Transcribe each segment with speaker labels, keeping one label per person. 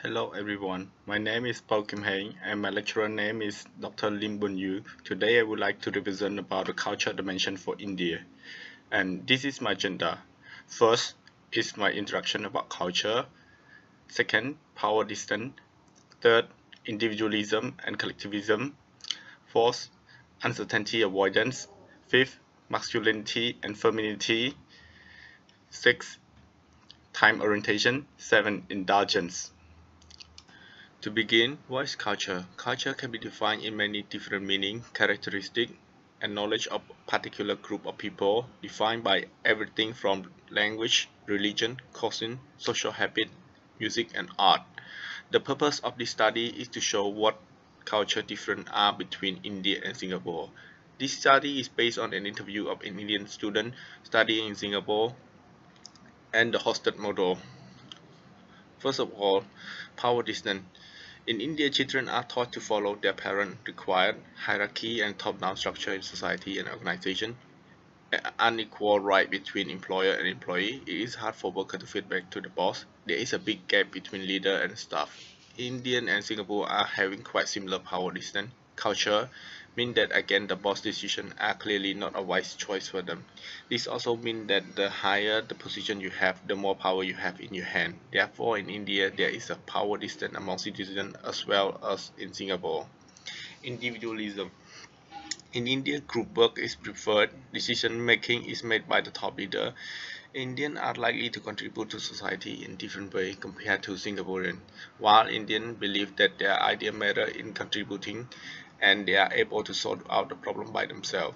Speaker 1: Hello everyone, my name is Paul Kim Heng and my lecturer name is Dr. Lim Bun Yu. Today I would like to represent about the culture dimension for India. And this is my agenda. First is my introduction about culture. Second, power distance. Third, individualism and collectivism. Fourth, uncertainty avoidance. Fifth, masculinity and femininity. Sixth, time orientation. Seven, indulgence. To begin, what is culture? Culture can be defined in many different meanings, characteristics, and knowledge of a particular group of people, defined by everything from language, religion, cuisine, social habit, music, and art. The purpose of this study is to show what culture different are between India and Singapore. This study is based on an interview of an Indian student studying in Singapore and the hosted model. First of all, power distance. In India, children are taught to follow their parent required hierarchy and top-down structure in society and organization. An unequal right between employer and employee. It is hard for worker to feedback to the boss. There is a big gap between leader and staff. India and Singapore are having quite similar power distance. Culture mean that again the boss decisions are clearly not a wise choice for them. This also means that the higher the position you have, the more power you have in your hand. Therefore, in India, there is a power distance among citizens as well as in Singapore. Individualism. In India, group work is preferred. Decision making is made by the top leader. Indians are likely to contribute to society in different ways compared to Singaporean. While Indians believe that their idea matter in contributing and they are able to sort out the problem by themselves.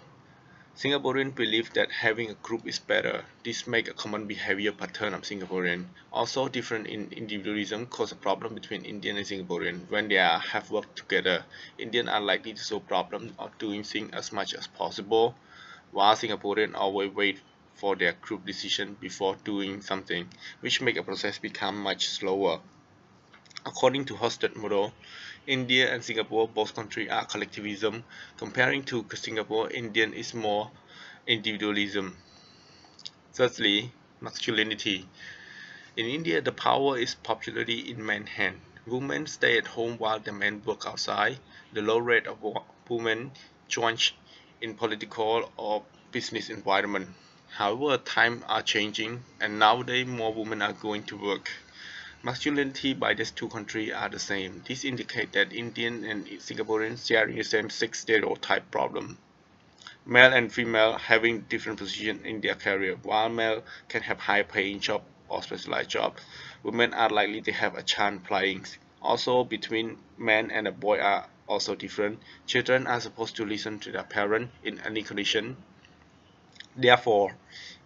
Speaker 1: Singaporeans believe that having a group is better. This makes a common behavior pattern of Singaporean. Also, different in individualism cause a problem between Indian and Singaporean. When they have worked together, Indians are likely to solve problems or doing things as much as possible, while Singaporeans always wait for their group decision before doing something, which make a process become much slower. According to Hosted model, India and Singapore both countries are collectivism. Comparing to Singapore, Indian is more individualism. Thirdly, masculinity. In India, the power is popularly in men's hands. Women stay at home while the men work outside. The low rate of women join in political or business environment. However, times are changing, and nowadays more women are going to work. Masculinity by these two countries are the same. This indicates that Indian and Singaporeans share the same sex stereotype problem. Male and female having different positions in their career. While male can have high paying job or specialized job, women are likely to have a chance playing. Also, between man and a boy are also different. Children are supposed to listen to their parent in any condition. Therefore,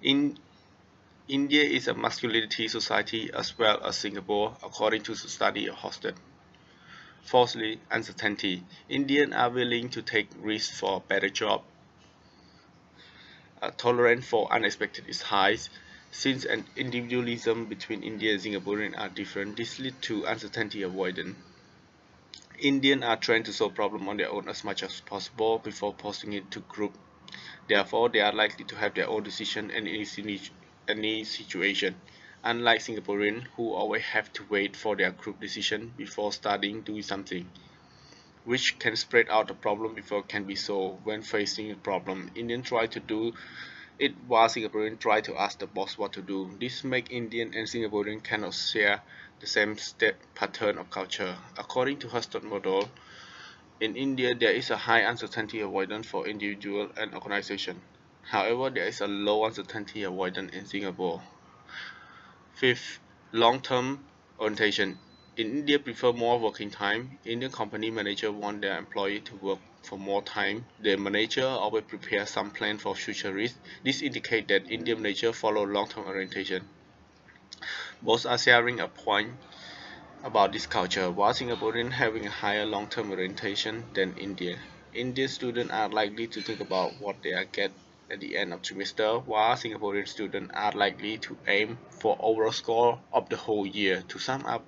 Speaker 1: in India is a masculinity society as well as Singapore, according to the study hosted. Fourthly, uncertainty. Indians are willing to take risks for a better job. Tolerance for unexpected is high. Since an individualism between India and Singaporean are different, this leads to uncertainty avoidance. Indians are trained to solve problems on their own as much as possible before posting it to group. Therefore, they are likely to have their own decision in any situation, unlike Singaporeans who always have to wait for their group decision before starting doing something, which can spread out the problem before it can be solved. When facing a problem, Indians try to do it while Singaporeans try to ask the boss what to do. This makes Indian and Singaporean cannot share the same step pattern of culture. According to Huston model, in India there is a high uncertainty avoidance for individual and organization. However, there is a low uncertainty avoidance in Singapore. Fifth, long-term orientation. In India prefer more working time. Indian company manager want their employee to work for more time. The manager always prepare some plan for future risk. This indicates that Indian manager follow long-term orientation. Both are sharing a point about this culture, while Singaporean having a higher long-term orientation than India. Indian students are likely to think about what they are get at the end of trimester, while Singaporean students are likely to aim for overall score of the whole year. To sum up,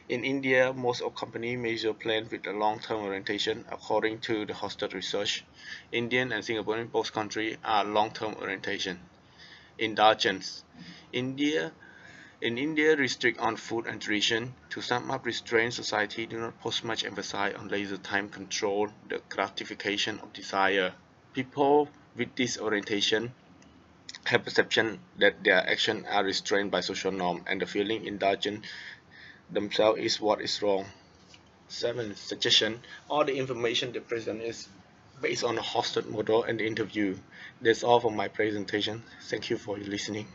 Speaker 1: in India, most of company measure plan with a long-term orientation. According to the hosted research, Indian and Singaporean both countries are long-term orientation. Indulgence. India In India, restrict on food and tradition. To sum up, restrained society do not put much emphasis on leisure time control, the gratification of desire. People with this orientation have perception that their actions are restrained by social norm and the feeling indulgent themselves is what is wrong. 7. Suggestion. All the information they present is based on a hosted model and interview. That's all for my presentation. Thank you for listening.